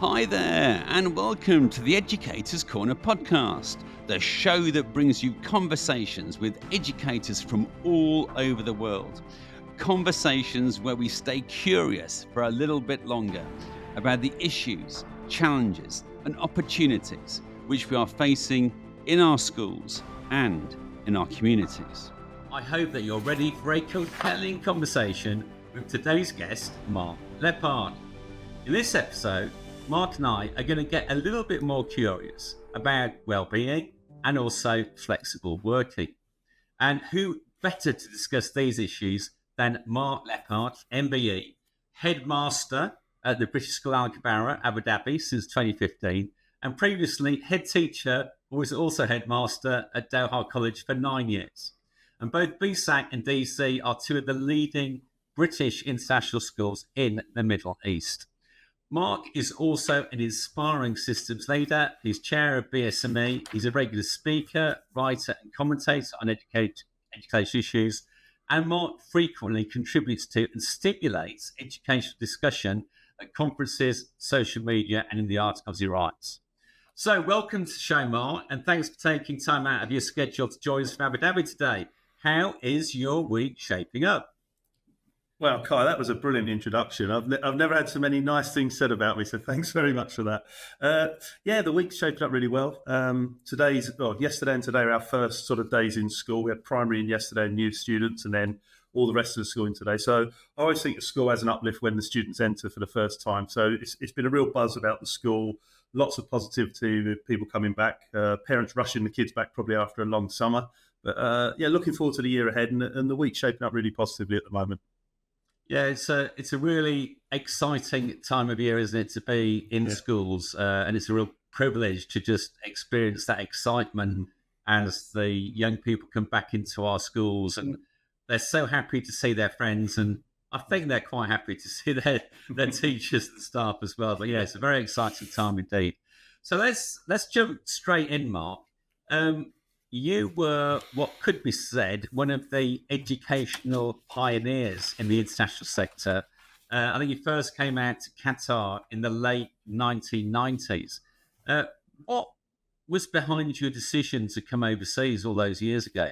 Hi there, and welcome to the Educators Corner podcast, the show that brings you conversations with educators from all over the world. Conversations where we stay curious for a little bit longer about the issues, challenges, and opportunities which we are facing in our schools and in our communities. I hope that you're ready for a compelling conversation with today's guest, Mark Leppard. In this episode, Mark and I are going to get a little bit more curious about well-being and also flexible working. And who better to discuss these issues than Mark Leppard MBE, Headmaster at the British School Al Khubairat, Abu Dhabi since 2015, and previously head teacher, who was also headmaster at Doha College for 9 years. And both BSAC and DC are two of the leading British international schools in the Middle East. Mark is also an inspiring systems leader. He's chair of BSME. He's a regular speaker, writer and commentator on education issues. And Mark frequently contributes to and stimulates educational discussion at conferences, social media, and in the articles he writes. So welcome to the show, Mark, and thanks for taking time out of your schedule to join us from Abu Dhabi today. How is your week shaping up? Well, Kai, that was a brilliant introduction. I've never had so many nice things said about me, so thanks very much for that. The week's shaped up really well. Yesterday and today are our first sort of days in school. We had primary in yesterday and new students, and then all the rest of the school in today. So I always think the school has an uplift when the students enter for the first time. So it's been a real buzz about the school. Lots of positivity with people coming back, parents rushing the kids back probably after a long summer. But looking forward to the year ahead, and the week's shaping up really positively at the moment. Yeah, it's a really exciting time of year, isn't it, to be in schools, and it's a real privilege to just experience that excitement as the young people come back into our schools, and they're so happy to see their friends, and I think they're quite happy to see their teachers and staff as well. But yeah, it's a very exciting time indeed. So let's jump straight in, Mark. You were, what could be said, one of the educational pioneers in the international sector. I think you first came out to Qatar in the late 1990s. What was behind your decision to come overseas all those years ago?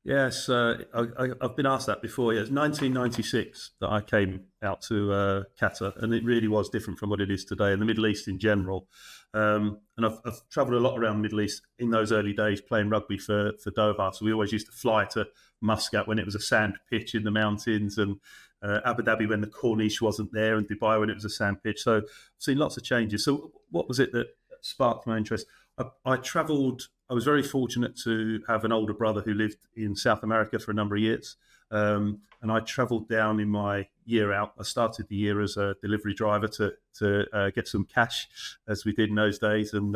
Yes, I've been asked that before. Yeah, it's 1996 that I came out to Qatar, and it really was different from what it is today in the Middle East in general. And I've travelled a lot around the Middle East in those early days playing rugby for Doha. So we always used to fly to Muscat when it was a sand pitch in the mountains, and Abu Dhabi when the Corniche wasn't there, and Dubai when it was a sand pitch. So I've seen lots of changes. So what was it that sparked my interest? I travelled. I was very fortunate to have an older brother who lived in South America for a number of years. And I travelled down in my year out. I started the year as a delivery driver to get some cash, as we did in those days, and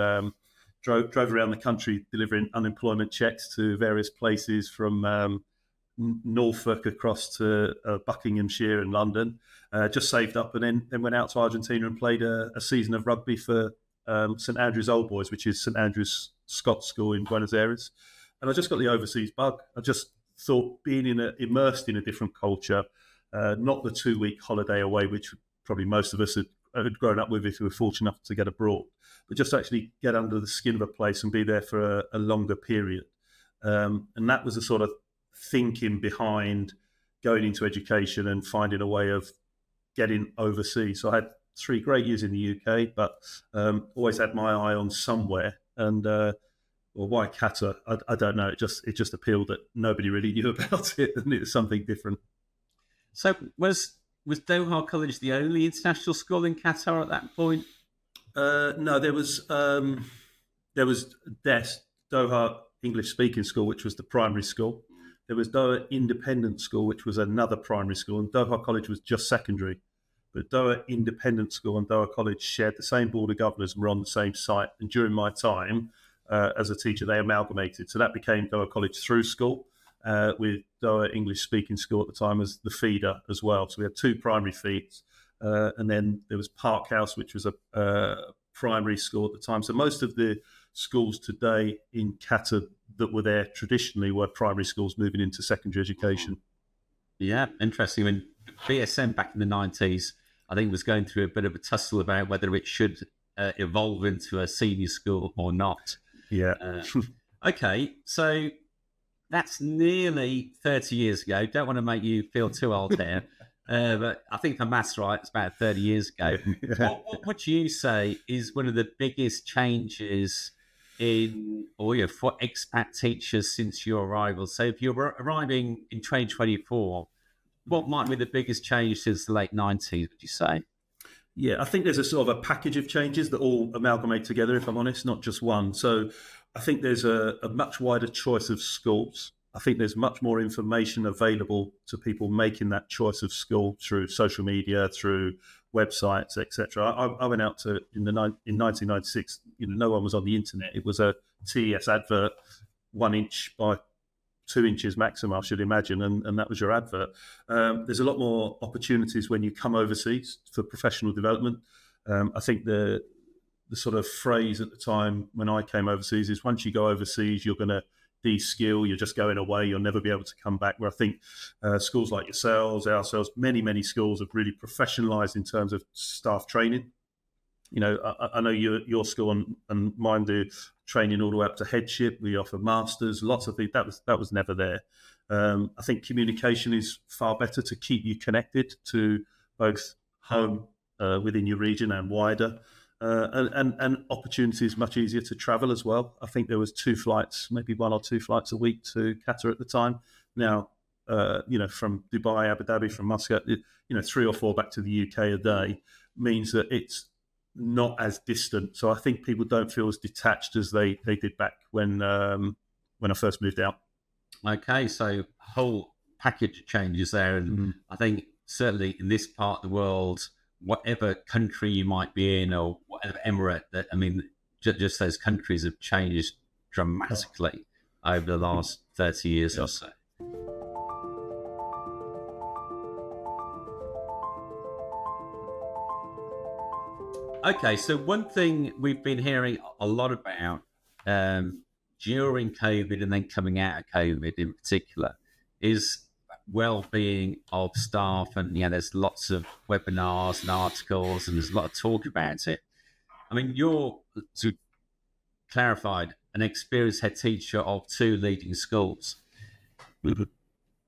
drove around the country delivering unemployment checks to various places from Norfolk across to Buckinghamshire and London. Just saved up and then went out to Argentina and played a season of rugby for St Andrews Old Boys, which is St Andrews Scots School in Buenos Aires. And I just got the overseas bug. I just thought being immersed in a different culture, not the 2-week holiday away, which probably most of us had grown up with if we were fortunate enough to get abroad, but just actually get under the skin of a place and be there for a longer period. And that was the sort of thinking behind going into education and finding a way of getting overseas. So I had 3 great years in the UK, but always had my eye on somewhere. And why Qatar? I don't know. It just appealed that nobody really knew about it, and it was something different. So was Doha College the only international school in Qatar at that point? No, there was DES, Doha English Speaking School, which was the primary school. There was Doha Independent School, which was another primary school, and Doha College was just secondary. But Doha Independent School and Doha College shared the same board of governors and were on the same site. And during my time as a teacher, they amalgamated. So that became Doha College Through School, with Doha English Speaking School at the time as the feeder as well. So we had 2 primary feeds. And then there was Park House, which was a primary school at the time. So most of the schools today in Qatar that were there traditionally were primary schools moving into secondary education. Yeah, interesting. I mean, BSM back in the 90s, I think was going through a bit of a tussle about whether it should evolve into a senior school or not. Yeah. Okay, so that's nearly 30 years ago. Don't want to make you feel too old there. But I think for maths, right, it's about 30 years ago. Yeah. What would you say is one of the biggest changes for expat teachers since your arrival? So if you're arriving in 2024, what might be the biggest change since the late 90s, would you say? Yeah, I think there's a sort of a package of changes that all amalgamate together, if I'm honest, not just one. So I think there's a much wider choice of schools. I think there's much more information available to people making that choice of school through social media, through websites, etc. I went out to in 1996. No one was on the internet. It was a TES advert, 1 inch by 2 inches maximum, I should imagine, and that was your advert. There's a lot more opportunities when you come overseas for professional development. I think the sort of phrase at the time when I came overseas is once you go overseas, you're going to de-skill, you're just going away, you'll never be able to come back. Where I think schools like yourselves, ourselves, many schools have really professionalised in terms of staff training. I know your school and mine do training all the way up to headship. We offer masters, lots of things. That was never there. I think communication is far better to keep you connected to both home within your region and wider. And opportunities much easier to travel as well. I think there was 2 flights, maybe 1 or 2 flights a week to Qatar at the time. Now, from Dubai, Abu Dhabi, from Muscat, 3 or 4 back to the UK a day means that it's not as distant. So I think people don't feel as detached as they did back when I first moved out. Okay, so whole package of changes there. And I think certainly in this part of the world, whatever country you might be in or whatever emirate, just those countries have changed dramatically over the last 30 years or so. Okay, so one thing we've been hearing a lot about during COVID and then coming out of COVID in particular is well-being of staff, and there's lots of webinars and articles and there's a lot of talk about it. You're, to clarified, an experienced head teacher of 2 leading schools.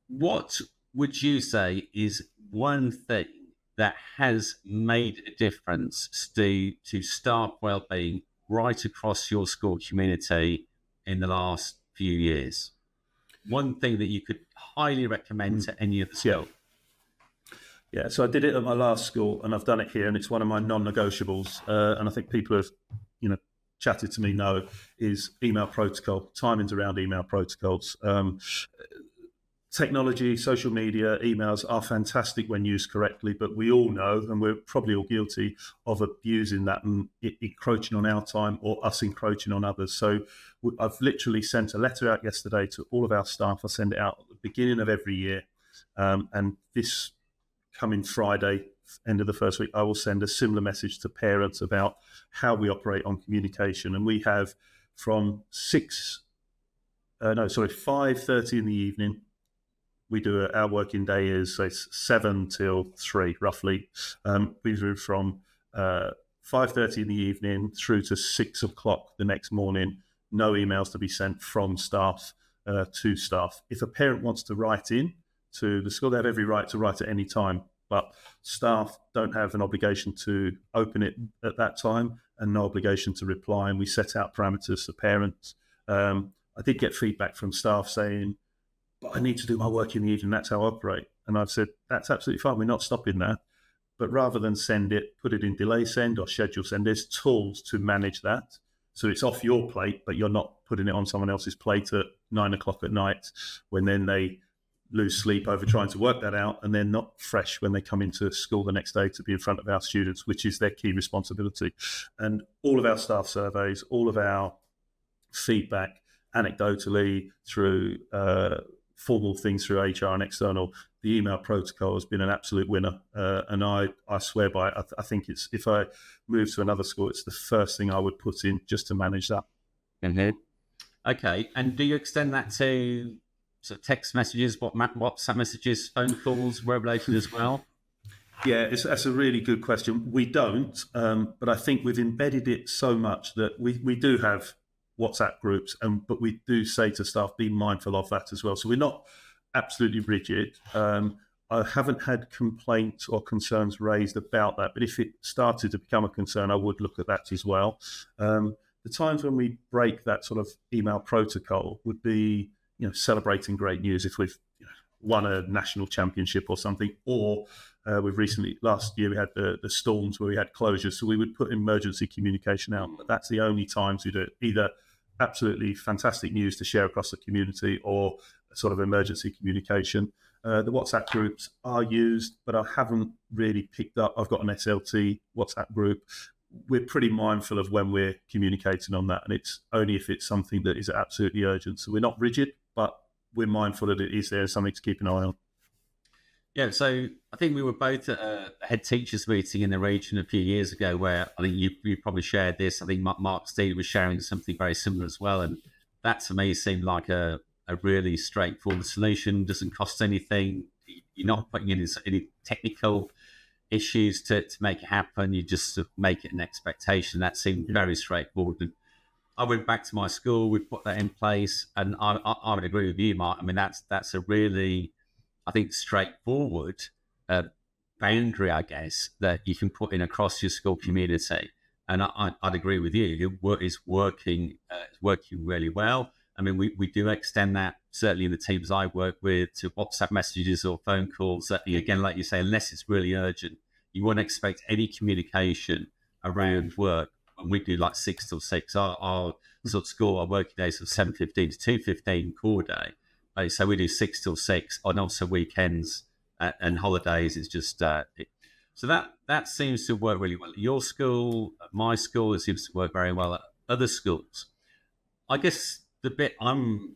What would you say is one thing that has made a difference to staff well-being right across your school community in the last few years? One thing that you could highly recommend to any of the school? Yeah, so I did it at my last school, and I've done it here, and it's one of my non-negotiables. And I think people have, chatted to me know is email protocol. Timings around email protocols. Technology, social media, emails are fantastic when used correctly, but we all know, and we're probably all guilty of abusing that and it encroaching on our time or us encroaching on others. So I've literally sent a letter out yesterday to all of our staff. I send it out at the beginning of every year. And this coming Friday, end of the first week, I will send a similar message to parents about how we operate on communication. And we have from 5:30 in the evening. We do our working day is 7 till 3 roughly. We do from 5:30 in the evening through to 6 o'clock the next morning. No emails to be sent from staff to staff. If a parent wants to write in to the school, they have every right to write at any time. But staff don't have an obligation to open it at that time and no obligation to reply. And we set out parameters for parents. I did get feedback from staff saying, but I need to do my work in the evening, that's how I operate. And I've said, that's absolutely fine, we're not stopping that. But rather than send it, put it in delay send or schedule send, there's tools to manage that. So it's off your plate, but you're not putting it on someone else's plate at 9 o'clock at night when then they lose sleep over trying to work that out, and they're not fresh when they come into school the next day to be in front of our students, which is their key responsibility. And all of our staff surveys, all of our feedback, anecdotally through formal things through HR and external, the email protocol has been an absolute winner. And I swear by it. I think it's, if I move to another school, it's the first thing I would put in just to manage that. Mm-hmm. Okay. And do you extend that to text messages, WhatsApp messages, phone calls, web related as well? Yeah, that's a really good question. We don't, but I think we've embedded it so much that we do have WhatsApp groups, but we do say to staff, be mindful of that as well. So we're not absolutely rigid. I haven't had complaints or concerns raised about that, but if it started to become a concern, I would look at that as well. The times when we break that sort of email protocol would be, celebrating great news if we've won a national championship or something, or we've recently, last year we had the storms where we had closures, so we would put emergency communication out. But that's the only times we do it. Either absolutely fantastic news to share across the community or sort of emergency communication. The WhatsApp groups are used, but I haven't really picked up. I've got an SLT WhatsApp group. We're pretty mindful of when we're communicating on that, and it's only if it's something that is absolutely urgent. So we're not rigid, but we're mindful that it is there, something to keep an eye on. Yeah, so I think we were both at a head teachers meeting in the region a few years ago where I think you probably shared this. I think Mark Steele was sharing something very similar as well. And that to me seemed like a really straightforward solution. Doesn't cost anything. You're not putting in any technical issues to make it happen. You just sort of make it an expectation. That seemed very straightforward. And I went back to my school. We put that in place. And I would agree with you, Mark. I mean, that's a really, I think, straightforward boundary, I guess, that you can put in across your school community. And I'd agree with you. It's working really well. I mean, we do extend that, certainly in the teams I work with, to WhatsApp messages or phone calls. Certainly, again, like you say, unless it's really urgent, you wouldn't expect any communication around work. And we do like 6 till 6. Our sort of school, our working days are 7:15 to 2:15 core day. So we do 6 till 6, and also weekends and holidays. It's just so that seems to work really well at your school. At my school, it seems to work very well at other schools. I guess the bit I'm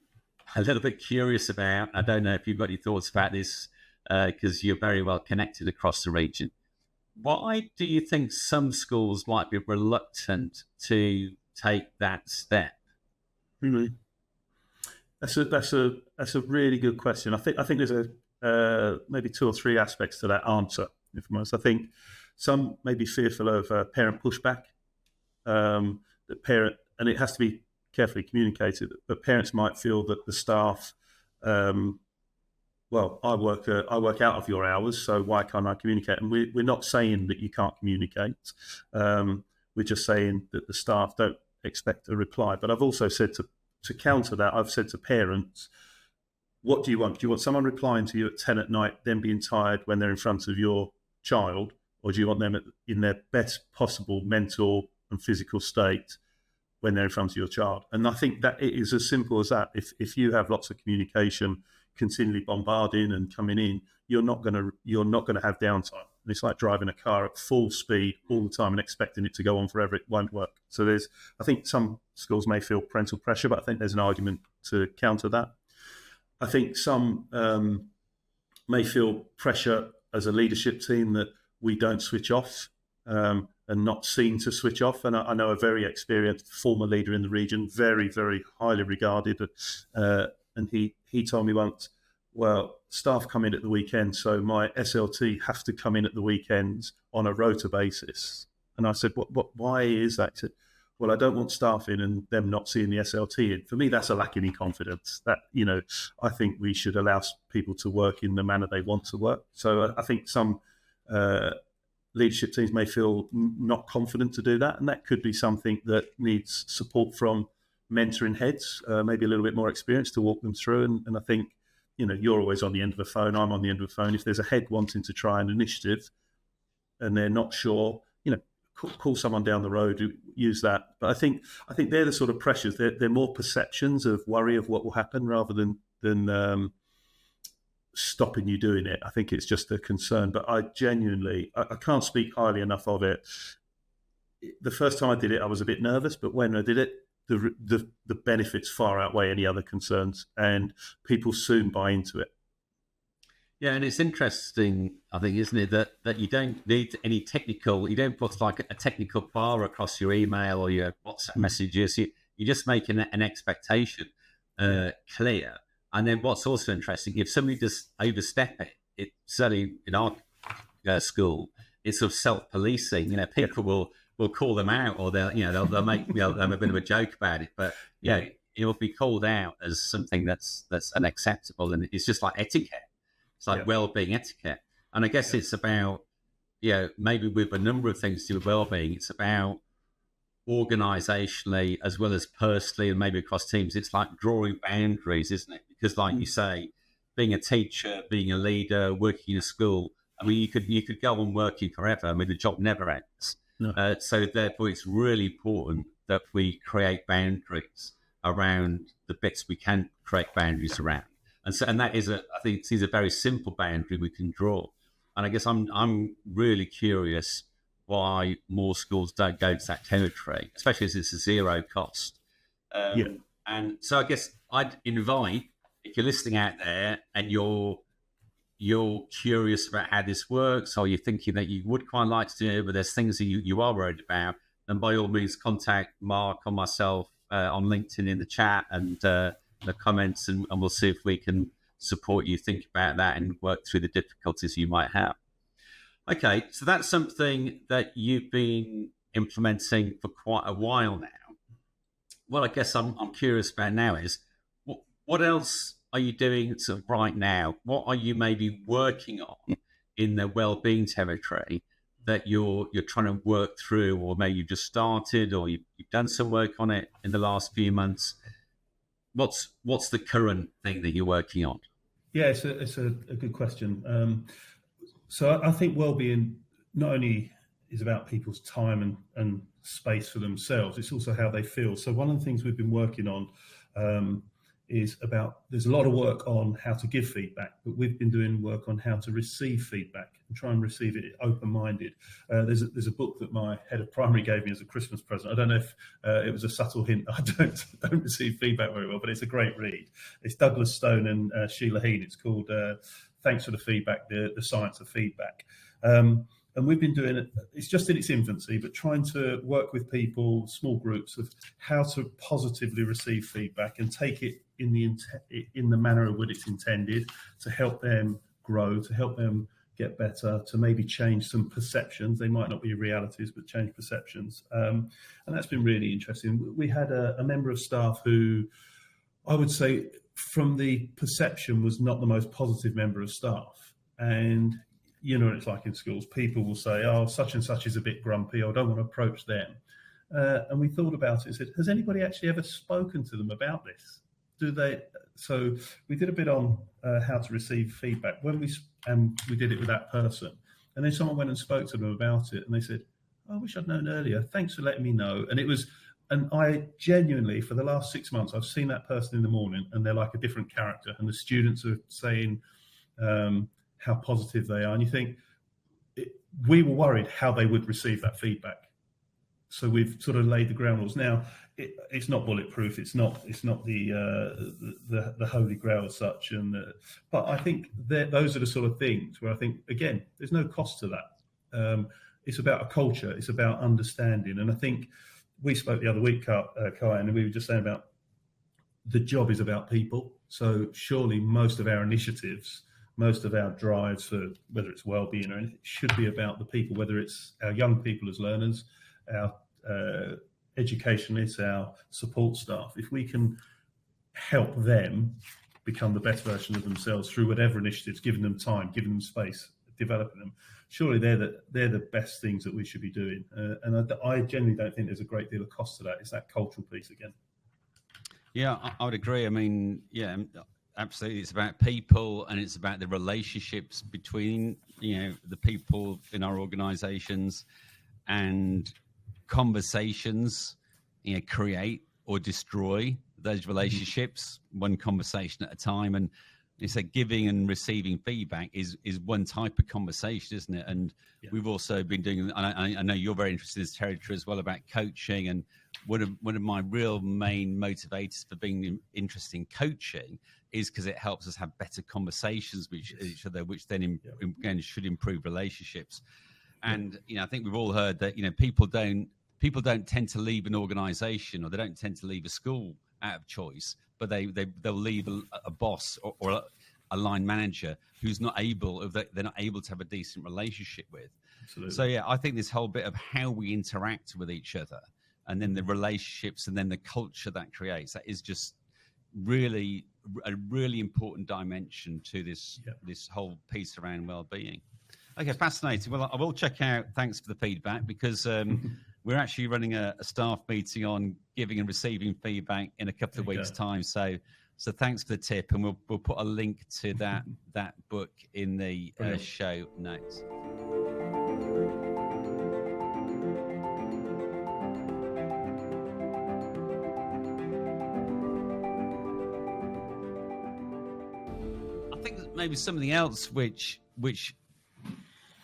a little bit curious about, I don't know if you've got any thoughts about this, because you're very well connected across the region. Why do you think some schools might be reluctant to take that step? Mm-hmm. That's a really good question. I think there's maybe 2 or 3 aspects to that answer. If I'm honest, I think some may be fearful of parent pushback. And it has to be carefully communicated. But parents might feel that the staff, well, I work out of your hours, so why can't I communicate? And we're not saying that you can't communicate. We're just saying that the staff don't expect a reply. But I've also said to counter that, I've said to parents, what do you want? Do you want someone replying to you at 10 at night, then being tired when they're in front of your child? Or do you want them in their best possible mental and physical state when they're in front of your child? And I think that it is as simple as that. If you have lots of communication continually bombarding and coming in, you're not going to have downtime. And it's like driving a car at full speed all the time and expecting it to go on forever. It won't work. So I think some schools may feel parental pressure, but I think there's an argument to counter that. I think some may feel pressure as a leadership team that we don't switch off and not seen to switch off. And I know a very experienced former leader in the region, very, very highly regarded. And he told me once, well, staff come in at the weekend, so my SLT have to come in at the weekends on a rota basis. And I said, why is that? He said, well, I don't want staff in and them not seeing the SLT in. For me, that's a lacking in confidence. That, I think we should allow people to work in the manner they want to work. So I think some leadership teams may feel not confident to do that. And that could be something that needs support from mentoring heads, maybe a little bit more experience to walk them through. And I think, you're always on the end of the phone. I'm on the end of the phone. If there's a head wanting to try an initiative and they're not sure, call someone down the road who use that. But I think they're the sort of pressures. They're more perceptions of worry of what will happen rather than stopping you doing it. I think it's just a concern. But I genuinely, I can't speak highly enough of it. The first time I did it, I was a bit nervous, but when I did it, the benefits far outweigh any other concerns, and people soon buy into it. Yeah, and it's interesting, I think, isn't it, that you don't need any technical, you don't put like a technical bar across your email or your WhatsApp messages. You just make an expectation clear. And then what's also interesting, if somebody does overstep it certainly in our school, it's sort of self-policing. People will call them out, or they'll make they'll have a bit of a joke about it, but it will be called out as something that's unacceptable, and it's just like etiquette. It's like well-being etiquette, and I guess it's about maybe with a number of things to do with well-being, it's about organisationally as well as personally, and maybe across teams. It's like drawing boundaries, isn't it? Because, like you say, being a teacher, being a leader, working in a school, I mean, you could go on working forever. I mean, the job never ends. No. So therefore, it's really important that we create boundaries around the bits we can create boundaries around. And that is I think it's a very simple boundary we can draw. And I guess I'm really curious why more schools don't go to that territory, especially as it's a zero cost. And so I guess I'd invite, if you're listening out there and you're curious about how this works, or you're thinking that you would quite like to do it, but there's things that you are worried about, then by all means contact Mark or myself on LinkedIn in the chat and the comments, and we'll see if we can support you think about that and work through the difficulties you might have. Okay, so that's something that you've been implementing for quite a while now. What I guess I'm curious about now is, what else are you doing sort of right now? What are you maybe working on in the well-being territory that you're trying to work through, or maybe you've just started, or you've done some work on it in the last few months? What's the current thing that you're working on? Yeah, it's a good question. So I think well-being not only is about people's time and space for themselves, it's also how they feel. So one of the things we've been working on is about, there's a lot of work on how to give feedback, but we've been doing work on how to receive feedback and try and receive it open-minded. There's a book that my head of primary gave me as a Christmas present. I don't know if it was a subtle hint. I don't receive feedback very well, but it's a great read. It's Douglas Stone and Sheila Heen. It's called Thanks for the Feedback, the Science of Feedback. And we've been doing it, it's just in its infancy, but trying to work with people, small groups, of how to positively receive feedback and take it in the manner in which it's intended, to help them grow, to help them get better, to maybe change some perceptions. They might not be realities, but change perceptions. And that's been really interesting. We had a member of staff who, I would say, from the perception, was not the most positive member of staff. And you know what it's like in schools. People will say, oh, such and such is a bit grumpy, or I don't want to approach them. And we thought about it and said, has anybody actually ever spoken to them about this? Do they? So we did a bit on how to receive feedback when we did it with that person. And then someone went and spoke to them about it, and they said, oh, I wish I'd known earlier. Thanks for letting me know. And I genuinely, for the last 6 months, I've seen that person in the morning, and they're like a different character. And the students are saying how positive they are. And you think, we were worried how they would receive that feedback. So we've sort of laid the ground rules. Now, it's not bulletproof. It's not the holy grail as such. But I think those are the sort of things where I think, again, there's no cost to that. It's about a culture. It's about understanding. And I think we spoke the other week, Kai, and we were just saying about the job is about people. So surely most of our initiatives, most of our drives for whether it's well-being or anything, should be about the people, whether it's our young people as learners, our educationists, our support staff. If we can help them become the best version of themselves through whatever initiatives, giving them time, giving them space, developing them, surely they're the best things that we should be doing. And I genuinely don't think there's a great deal of cost to that. It's that cultural piece again. Yeah, I would agree. I mean, yeah, absolutely. It's about people, and it's about the relationships between, the people in our organizations, and conversations, create or destroy those relationships, one conversation at a time. And it's like giving and receiving feedback is one type of conversation, isn't it? And we've also been doing, and I know you're very interested in this territory as well, about coaching. And one of my real main motivators for being interested in coaching is because it helps us have better conversations with each other, which then again should improve relationships. And I think we've all heard that people don't tend to leave an organization, or they don't tend to leave a school out of choice, but they'll leave a boss or a line manager who's not able, they're not able to have a decent relationship with. Absolutely. So yeah, I think this whole bit of how we interact with each other, and then the relationships, and then the culture that creates, that is just really a really important dimension to this this whole piece around well-being. Okay, fascinating. Well, I will check out. Thanks for the feedback, because we're actually running a staff meeting on giving and receiving feedback in a couple of weeks' time. So thanks for the tip, and we'll put a link to that book in the show notes. I think maybe something else which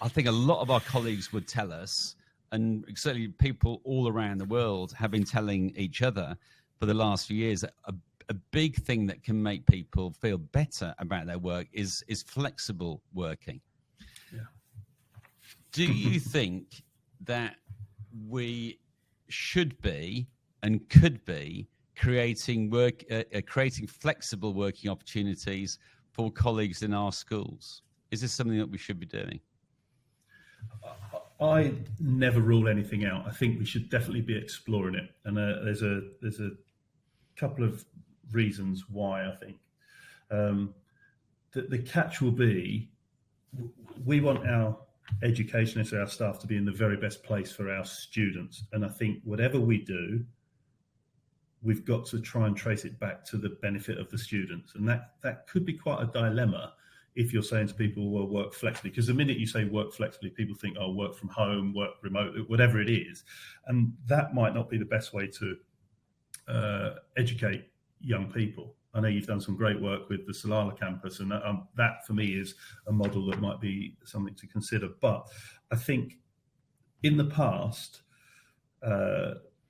I think a lot of our colleagues would tell us, and certainly people all around the world have been telling each other for the last few years, a big thing that can make people feel better about their work is flexible working. Yeah. Do you think that we should be and could be creating flexible working opportunities for colleagues in our schools? Is this something that we should be doing? I never rule anything out. I think we should definitely be exploring it, and there's a couple of reasons why. I think that the catch will be, we want our educationists, our staff, to be in the very best place for our students, and I think whatever we do, we've got to try and trace it back to the benefit of the students, and that could be quite a dilemma if you're saying to people, well, work flexibly, because the minute you say work flexibly, people think, oh, work from home, work remotely, whatever it is. And that might not be the best way to educate young people. I know you've done some great work with the Salalah campus, and that for me is a model that might be something to consider. But I think in the past,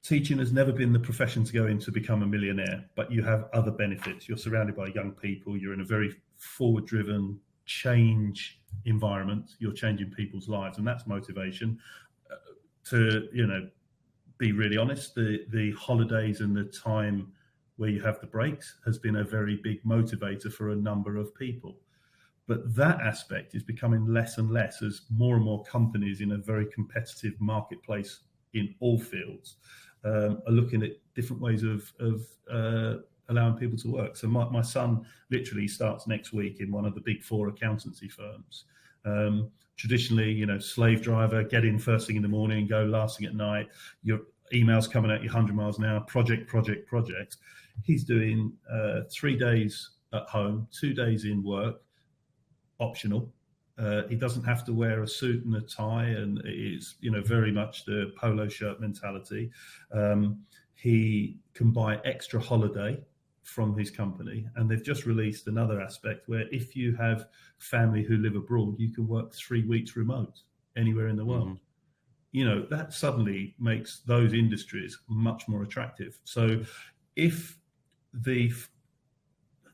teaching has never been the profession to go in to become a millionaire, but you have other benefits. You're surrounded by young people. You're in a very forward-driven change environment. You're changing people's lives, and that's motivation. To be really honest, the holidays and the time where you have the breaks has been a very big motivator for a number of people. But that aspect is becoming less and less as more and more companies in a very competitive marketplace in all fields are looking at different ways of allowing people to work. So my son literally starts next week in one of the big four accountancy firms. Traditionally, slave driver, get in first thing in the morning, go last thing at night. Your emails coming at you 100 miles an hour, project. He's doing 3 days at home, 2 days in work, optional. He doesn't have to wear a suit and a tie, and it is, very much the polo shirt mentality. He can buy extra holiday from his company, and they've just released another aspect where if you have family who live abroad, you can work 3 weeks remote anywhere in the world. That suddenly makes those industries much more attractive. So if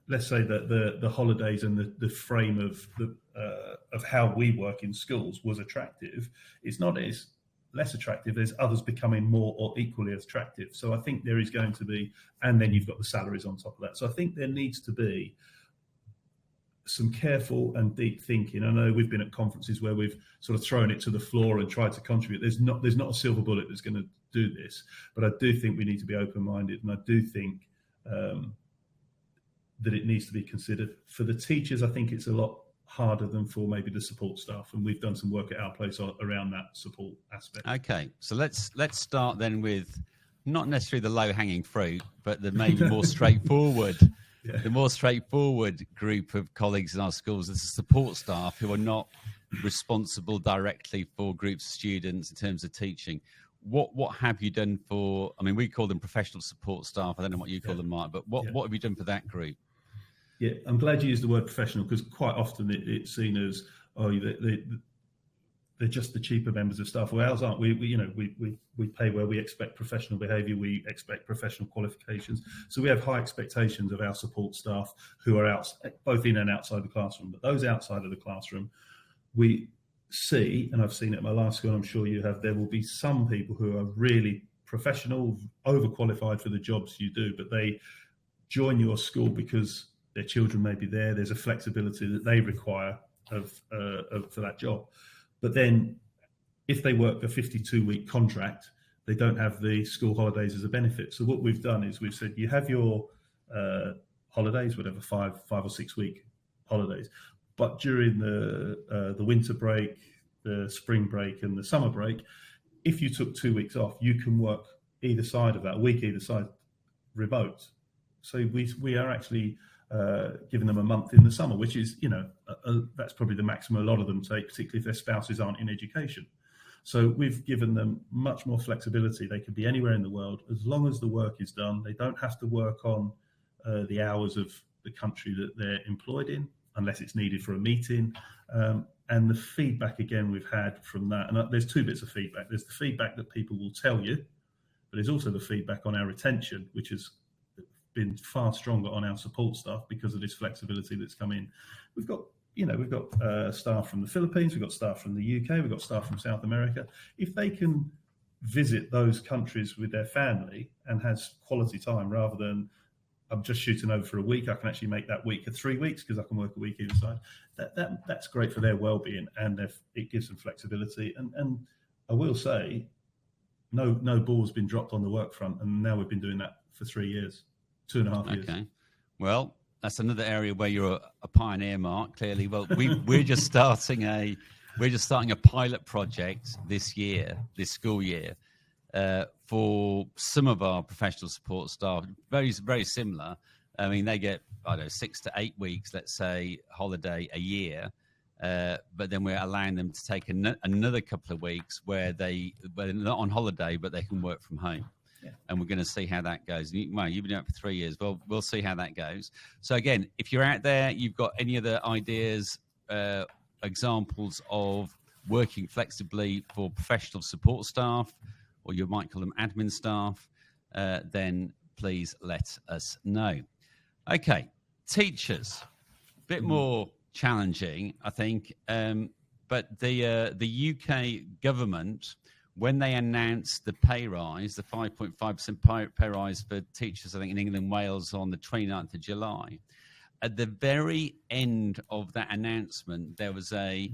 let's say that the holidays and the frame of how we work in schools was attractive, it's not as less attractive. There's others becoming more or equally as attractive. So I think there is going to be, and then you've got the salaries on top of that. So I think there needs to be some careful and deep thinking. I know we've been at conferences where we've sort of thrown it to the floor and tried to contribute. There's not a silver bullet that's going to do this, but I do think we need to be open-minded, and I do think that it needs to be considered. For the teachers, I think it's a lot harder than for maybe the support staff, and we've done some work at our place around that support aspect. Okay, so let's start then with not necessarily the low-hanging fruit, but the maybe more straightforward. Yeah. The more straightforward group of colleagues in our schools is the support staff who are not responsible directly for groups of students in terms of teaching. What have you done for, we call them professional support staff. I don't know what you call them, Mark, but what have you done for that group? Yeah, I'm glad you used the word professional, because quite often it's seen as, they're just the cheaper members of staff. Well, ours aren't. We pay where we expect professional behaviour, we expect professional qualifications. So we have high expectations of our support staff who are out, both in and outside the classroom. But those outside of the classroom, we see, and I've seen it at my last school, and I'm sure you have, there will be some people who are really professional, overqualified for the jobs you do, but they join your school because their children may be there. There's a flexibility that they require for that job. But then if they work a 52-week contract, they don't have the school holidays as a benefit. So what we've done is we've said, you have your holidays, whatever, 5 or 6 week holidays. But during the winter break, the spring break and the summer break, if you took 2 weeks off, you can work either side of that, a week either side, remote. So we are actually giving them a month in the summer, which is, that's probably the maximum a lot of them take, particularly if their spouses aren't in education. So we've given them much more flexibility. They can be anywhere in the world as long as the work is done. They don't have to work on the hours of the country that they're employed in, unless it's needed for a meeting. And the feedback, again, we've had from that, and there's 2 bits of feedback. There's the feedback that people will tell you, but there's also the feedback on our retention, which has been far stronger on our support staff because of this flexibility that's come in. We've got staff from the Philippines, we've got staff from the UK, we've got staff from South America. If they can visit those countries with their family and has quality time rather than I'm just shooting over for a week, I can actually make that week 3 weeks because I can work a week either side. That's great for their well-being, and it gives them flexibility. And I will say, no ball's been dropped on the work front, and now we've been doing that for 3 years, 2.5 years. Okay, well, that's another area where you're a pioneer, Mark. Clearly, well, we're just starting a pilot project this school year. For some of our professional support staff, very, very similar. I mean, they get, 6 to 8 weeks, let's say, holiday a year. But then we're allowing them to take another couple of weeks where they're not on holiday, but they can work from home. Yeah. And we're going to see how that goes. Well, you've been doing it for 3 years. Well, we'll see how that goes. So again, if you're out there, you've got any other ideas, examples of working flexibly for professional support staff, or you might call them admin staff, then please let us know. Okay, teachers, a bit more challenging, I think. But the UK government, when they announced the pay rise, the 5.5% pay rise for teachers, I think in England and Wales on the 29th of July, at the very end of that announcement, there was a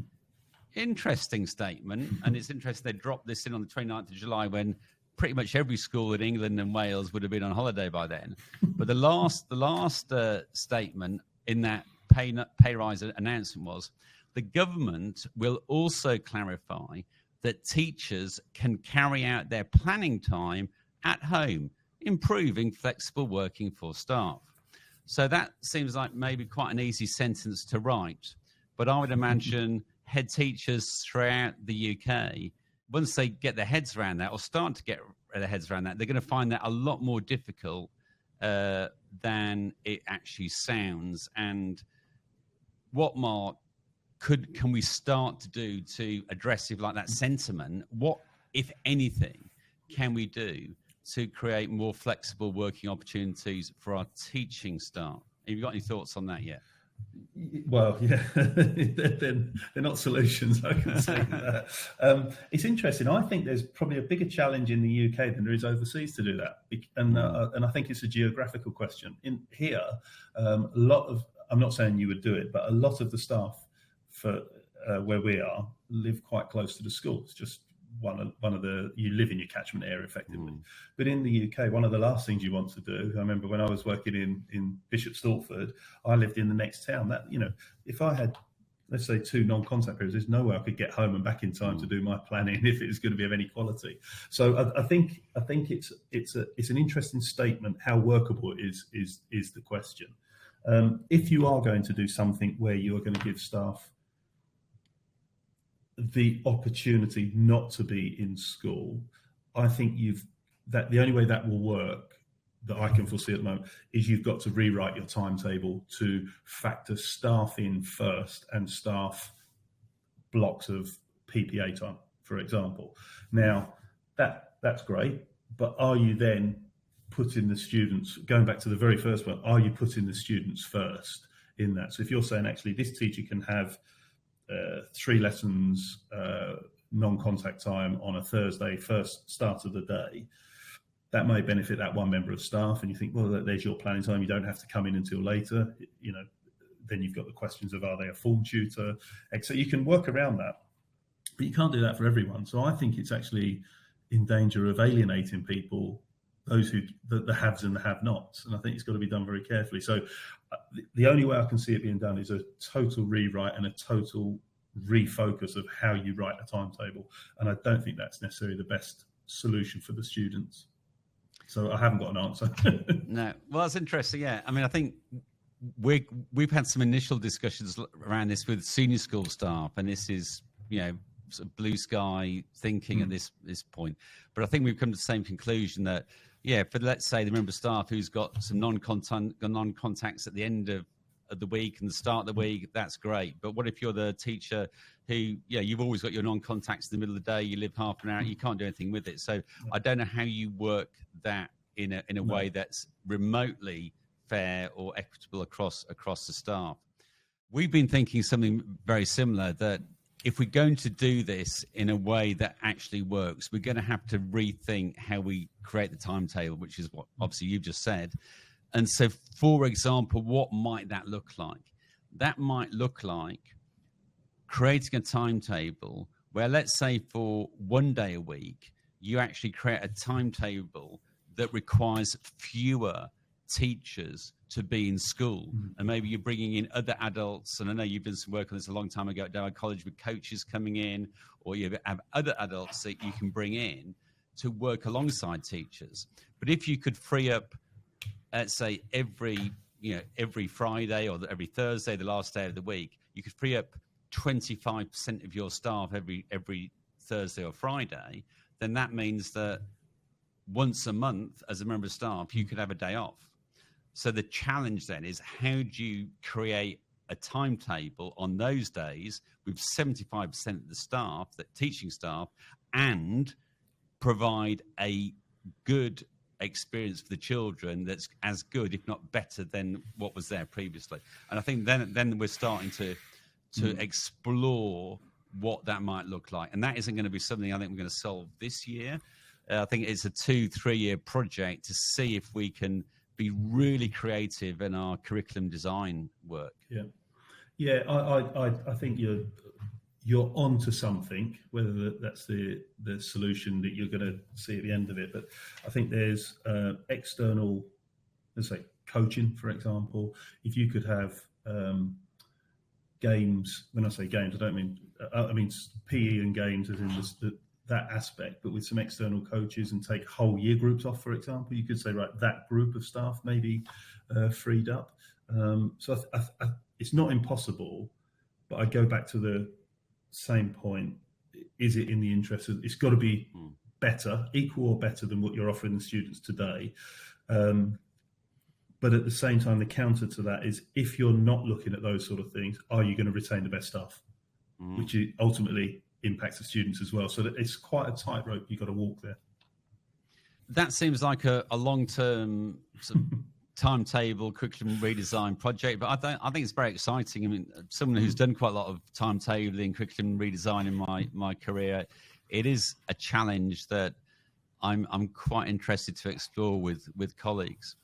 interesting statement, and it's interesting they dropped this in on the 29th of July when pretty much every school in England and Wales would have been on holiday by then. But the last statement in that pay rise announcement was, the government will also clarify that teachers can carry out their planning time at home, improving flexible working for staff. So that seems like maybe quite an easy sentence to write, but I would imagine head teachers throughout the UK, once they get their heads around that or start to get their heads around that, they're going to find that a lot more difficult than it actually sounds. And what, Mark, can we start to do to address that sentiment? What, if anything, can we do to create more flexible working opportunities for our teaching staff? Have you got any thoughts on that yet? Well, yeah, they're not solutions, I can say that. It's interesting. I think there's probably a bigger challenge in the UK than there is overseas to do that. And I think it's a geographical question. In here, I'm not saying you would do it, but a lot of the staff for where we are live quite close to the school. It's just one of the, you live in your catchment area effectively. But in the UK, one of the last things you want to do, I remember when I was working in Bishop Stortford, I lived in the next town. That, if I had, let's say, 2 non-contact periods, there's no way I could get home and back in time to do my planning if it was going to be of any quality. So I think it's an interesting statement. How workable it is the question. If you are going to do something where you are going to give staff the opportunity not to be in school, I think the only way that will work, that I can foresee at the moment, is you've got to rewrite your timetable to factor staff in first and staff blocks of PPA time, for example. Now, that's great, but are you then putting the students, going back to the very first one, are you putting the students first in that? So if you're saying, actually, this teacher can have 3 lessons, non-contact time on a Thursday, first start of the day, that may benefit that one member of staff, and you think, well, there's your planning time. You don't have to come in until later. Then you've got the questions of, are they a form tutor? So you can work around that, but you can't do that for everyone. So I think it's actually in danger of alienating people, those who the haves and the have-nots, and I think it's got to be done very carefully. So the only way I can see it being done is a total rewrite and a total refocus of how you write a timetable, and I don't think that's necessarily the best solution for the students. So I haven't got an answer. No, well, that's interesting. Yeah, I mean, I think we've had some initial discussions around this with senior school staff, and this is, sort of blue sky thinking at this point. But I think we've come to the same conclusion that, for let's say the member of staff who's got some non-contacts at the end of the week and the start of the week, that's great. But what if you're the teacher who, you've always got your non-contacts in the middle of the day, you live half an hour, you can't do anything with it. So I don't know how you work that in a way that's remotely fair or equitable across the staff. We've been thinking something very similar, that if we're going to do this in a way that actually works, we're going to have to rethink how we create the timetable, which is what obviously you've just said. And so, for example, what might that look like? That might look like creating a timetable where, let's say for one day a week, you actually create a timetable that requires fewer teachers to be in school, and maybe you're bringing in other adults. And I know you've done some work on this a long time ago at Dow College with coaches coming in, or you have other adults that you can bring in to work alongside teachers. But if you could free up, let's say every Friday or every Thursday, the last day of the week, you could free up 25% of your staff every Thursday or Friday, then that means that once a month as a member of staff, you could have a day off. So the challenge then is, how do you create a timetable on those days with 75% of the staff, that teaching staff, and provide a good experience for the children that's as good, if not better, than what was there previously. And I think then we're starting to explore what that might look like. And that isn't going to be something I think we're going to solve this year. I think it's a 2-3 year project to see if we can be really creative in our curriculum design work. I think you're onto something, whether that's the solution that you're going to see at the end of it. But I think there's external, let's say, coaching, for example. If you could have games, when I say games, I mean PE and games as in that aspect, but with some external coaches, and take whole year groups off, for example. You could say, right, that group of staff may be freed up. So it's not impossible, but I go back to the same point. Is it in the interest of, it's got to be better, equal or better than what you're offering the students today. But at the same time, the counter to that is, if you're not looking at those sort of things, are you going to retain the best staff? Which ultimately impacts the students as well. So that it's quite a tightrope you've got to walk there. That seems like a long-term sort of timetable curriculum redesign project, but I think it's very exciting. I mean, someone who's done quite a lot of timetabling, curriculum redesign in my career, it is a challenge that I'm quite interested to explore with colleagues.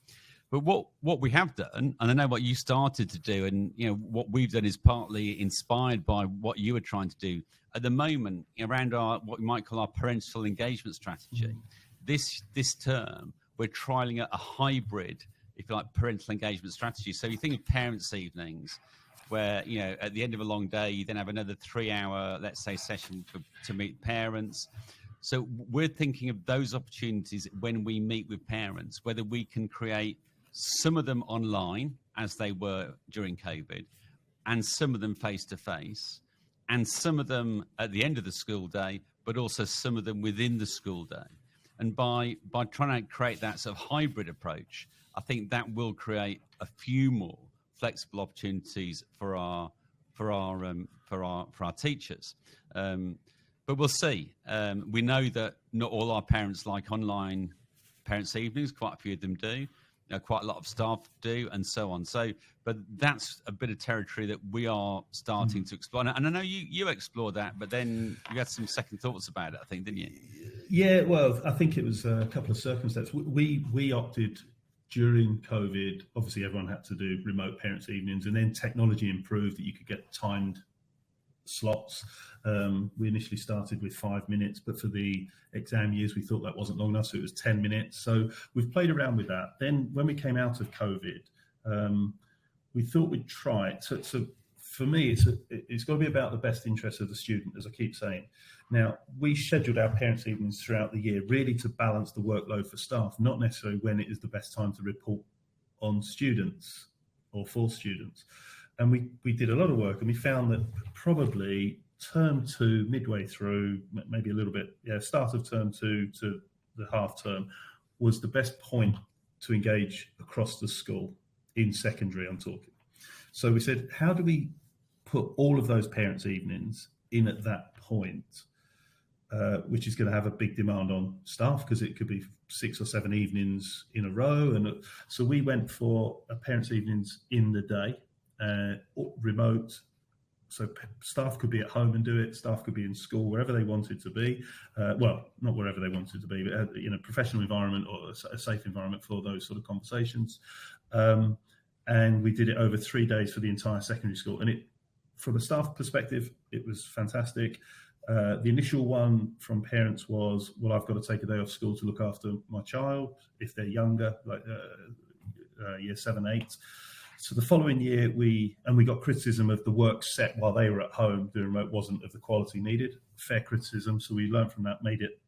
But what we have done, and I know what you started to do, and what we've done is partly inspired by what you were trying to do at the moment around our, what we might call our parental engagement strategy. This term, we're trialing a hybrid, if you like, parental engagement strategy. So you think of parents' evenings, where at the end of a long day, you then have another 3-hour, let's say, session to meet parents. So we're thinking of those opportunities when we meet with parents, whether we can create some of them online, as they were during COVID, and some of them face-to-face, and some of them at the end of the school day, but also some of them within the school day. And by trying to create that sort of hybrid approach, I think that will create a few more flexible opportunities for our teachers. But we'll see. We know that not all our parents like online parents' evenings. Quite a few of them do. quite a lot of staff do, and so on. So, but that's a bit of territory that we are starting to explore. And I know you explored that, but then you had some second thoughts about it, I think, didn't you? Yeah, well, I think it was a couple of circumstances. We opted during COVID. Obviously, everyone had to do remote parents' evenings, and then technology improved that you could get timed slots. We initially started with 5 minutes, but for the exam years, we thought that wasn't long enough, so it was 10 minutes. So we've played around with that. Then when we came out of COVID, we thought we'd try it. So for me, it's got to be about the best interest of the student, as I keep saying. Now, we scheduled our parents' evenings throughout the year, really to balance the workload for staff, not necessarily when it is the best time to report on students or for students. And we did a lot of work, and we found that probably term 2, midway through, maybe a little bit, start of term 2 to the half term, was the best point to engage across the school in secondary, I'm talking. So we said, how do we put all of those parents' evenings in at that point, which is going to have a big demand on staff, because it could be 6 or 7 evenings in a row. And so we went for parents' evenings in the day, remote, so staff could be at home and do it. Staff could be in school, wherever they wanted to be. Well, not wherever they wanted to be, but in a professional environment or a safe environment for those sort of conversations. And we did it over 3 days for the entire secondary school. And it, from a staff perspective, it was fantastic. The initial one from parents was, well, I've got to take a day off school to look after my child if they're younger, like year 7, 8. So the following year, we got criticism of the work set while they were at home doing remote wasn't of the quality needed. Fair criticism. So we learned from that, made it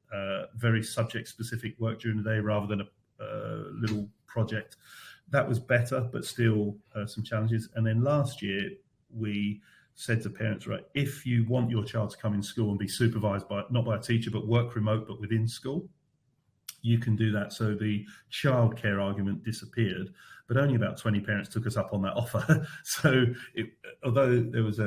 very subject-specific work during the day rather than a little project. That was better, but still some challenges. And then last year, we said to parents, right, if you want your child to come in school and be supervised by, not by a teacher, but work remote, but within school, you can do that. So the childcare argument disappeared, but only about 20 parents took us up on that offer. So although there was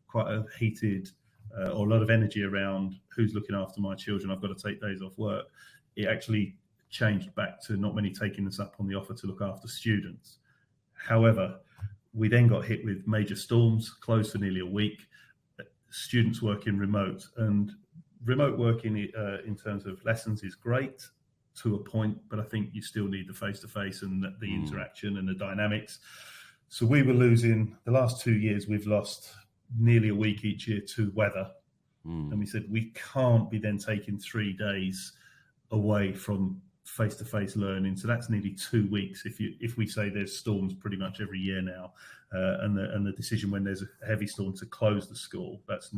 quite a heated or a lot of energy around who's looking after my children, I've got to take days off work, it actually changed back to not many taking us up on the offer to look after students. However, we then got hit with major storms, closed for nearly a week, students working remote. And remote working in terms of lessons is great to a point, but I think you still need the face-to-face and the interaction and the dynamics. So we were losing, the last 2 years, we've lost nearly a week each year to weather. And we said, we can't be then taking 3 days away from face-to-face learning. So that's nearly 2 weeks if we say there's storms pretty much every year now, and the decision when there's a heavy storm to close the school, that's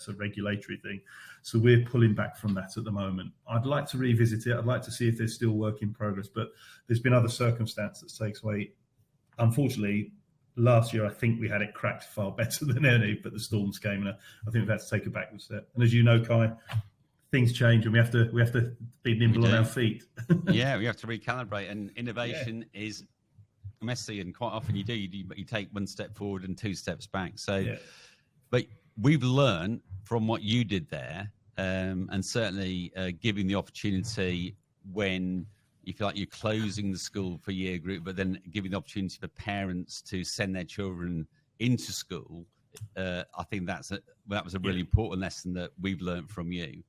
a regulatory thing. So we're pulling back from that at the moment. I'd like to revisit it. I'd like to see if there's still work in progress, but there's been other circumstances that takes away. Unfortunately, last year I think we had it cracked far better than any, but the storms came, and I think we've had to take a backward step. And as you know, Kai, things change, and we have to be nimble on our feet. Yeah, we have to recalibrate, and innovation is messy, and quite often you take 1 step forward and 2 steps back. So, but we've learned from what you did there, and certainly giving the opportunity when you feel like you're closing the school for year group, but then giving the opportunity for parents to send their children into school. I think that was a really important lesson that we've learned from you.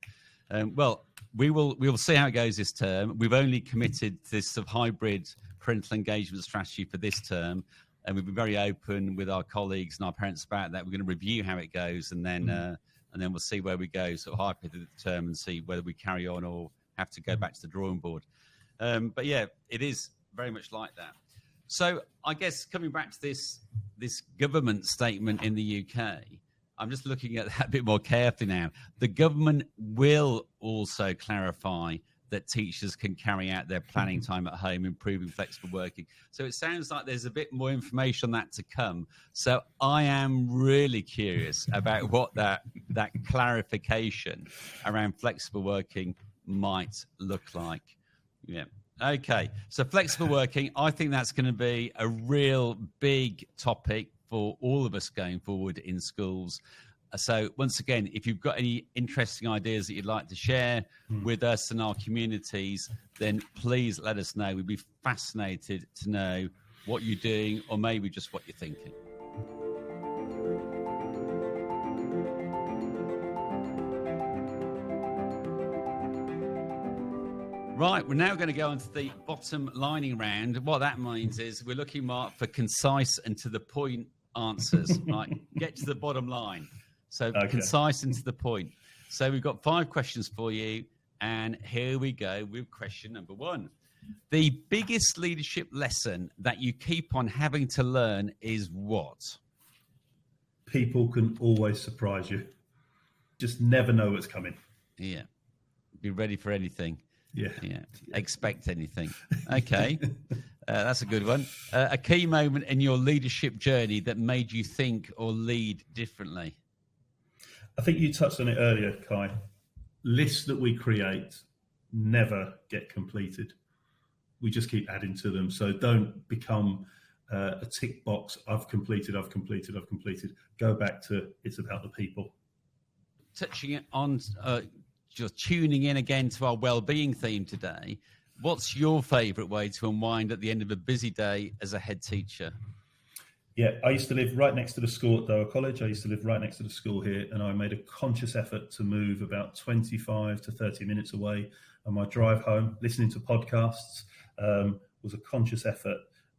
Well, we will see how it goes this term. We've only committed to this sort of hybrid parental engagement strategy for this term, and we've been very open with our colleagues and our parents about that. We're going to review how it goes, and then we'll see where we go, sort of halfway through the term, and see whether we carry on or have to go back to the drawing board. But yeah, it is very much like that. So I guess coming back to this government statement in the UK, I'm just looking at that a bit more carefully now. The government will also clarify that teachers can carry out their planning time at home, improving flexible working. So it sounds like there's a bit more information on that to come. So I am really curious about what that clarification around flexible working might look like. Yeah. Okay. So flexible working, I think that's going to be a real big topic for all of us going forward in schools. So once again, if you've got any interesting ideas that you'd like to share with us and our communities, then please let us know. We'd be fascinated to know what you're doing, or maybe just what you're thinking. Right, we're now going to go on to the bottom lining round. What that means is we're looking, Mark, for concise and to the point answers. Right, get to the bottom line. So concise and to the point. So we've got 5 questions for you, and here we go with question number 1. The biggest leadership lesson that you keep on having to learn is what? People can always surprise you. Just never know what's coming. Yeah, be ready for anything. Yeah. Expect anything. Okay. That's a good one. A key moment in your leadership journey that made you think or lead differently. I think you touched on it earlier, Kai. Lists that we create never get completed. We just keep adding to them. So don't become a tick box. I've completed. Go back to it's about the people. Touching it on... just tuning in again to our well-being theme today, what's your favourite way to unwind at the end of a busy day as a head teacher? Yeah, I used to live right next to the school at Dover College. I used to live right next to the school here, and I made a conscious effort to move about 25 to 30 minutes away. And my drive home, listening to podcasts, was a conscious effort.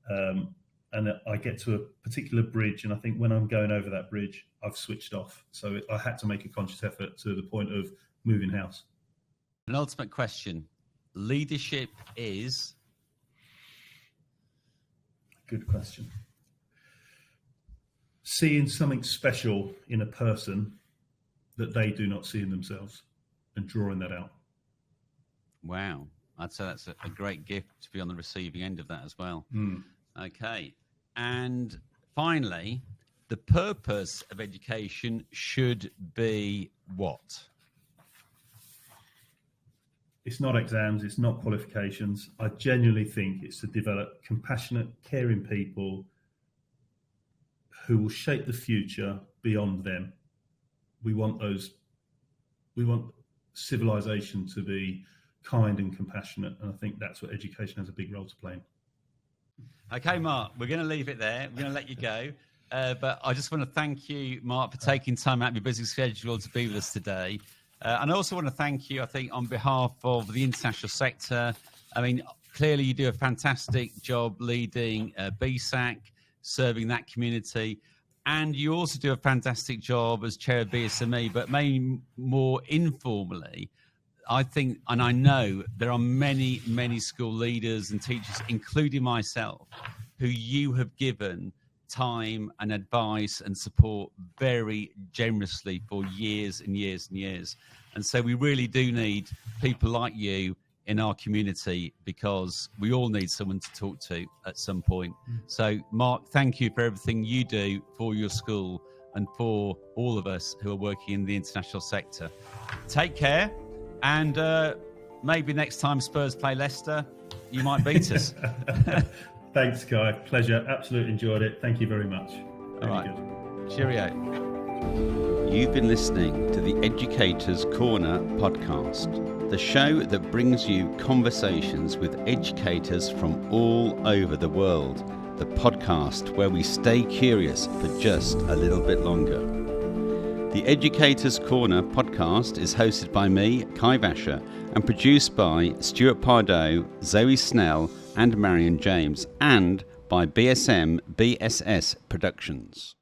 And I get to a particular bridge, and I think when I'm going over that bridge, I've switched off. So I had to make a conscious effort to the point of moving house. An ultimate question. Leadership is? Good question. Seeing something special in a person that they do not see in themselves and drawing that out. Wow. I'd say that's a great gift to be on the receiving end of that as well. Okay. And finally, the purpose of education should be what? It's not exams, it's not qualifications. I genuinely think it's to develop compassionate, caring people who will shape the future beyond them. We want civilization to be kind and compassionate, and I think that's what education has a big role to play in. Okay, Mark, we're going to leave it there. We're going to let you go. But I just want to thank you, Mark, for taking time out of your busy schedule to be with us today. And I also want to thank you, I think, on behalf of the international sector. I mean, clearly you do a fantastic job leading BSAC, serving that community. And you also do a fantastic job as chair of BSME, but maybe more informally, I think, and I know there are many, many school leaders and teachers, including myself, who you have given time and advice and support very generously for years and years and years. And so we really do need people like you in our community, because we all need someone to talk to at some point. So Mark, thank you for everything you do for your school and for all of us who are working in the international sector. Take care, and maybe next time Spurs play Leicester, you might beat us. Thanks, Guy. Pleasure. Absolutely enjoyed it. Thank you very much. All right. Good. Cheerio. You've been listening to the Educator's Corner podcast, the show that brings you conversations with educators from all over the world, the podcast where we stay curious for just a little bit longer. The Educator's Corner podcast is hosted by me, Kai Vasher, and produced by Stuart Pardoe, Zoe Snell, and Marion James, and by BSM BSS Productions.